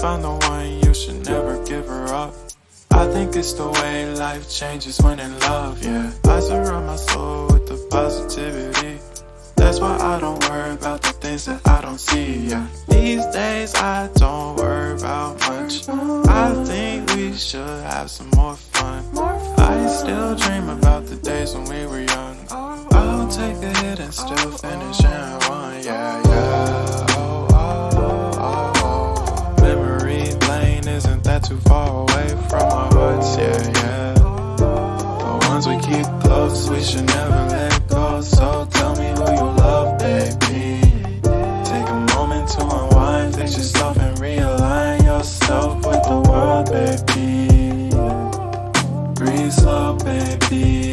found the one, you should never give her up. I think it's the way life changes when in love, yeah. I surround my soul with the positivity. That's why I don't worry about the things that I don't see, yeah. These days I don't worry about much. I think we should have some more fun. I still dream about the days when we were young. I'll take a hit and still finish in one, yeah, yeah. Oh, oh, oh, oh. Memory lane isn't that too far away from our hearts, yeah, yeah. The ones we keep close, we should never let go. So tell me who you love, baby. Take a moment to unwind, fix yourself and realign yourself with the world, baby. Breathe slow, baby.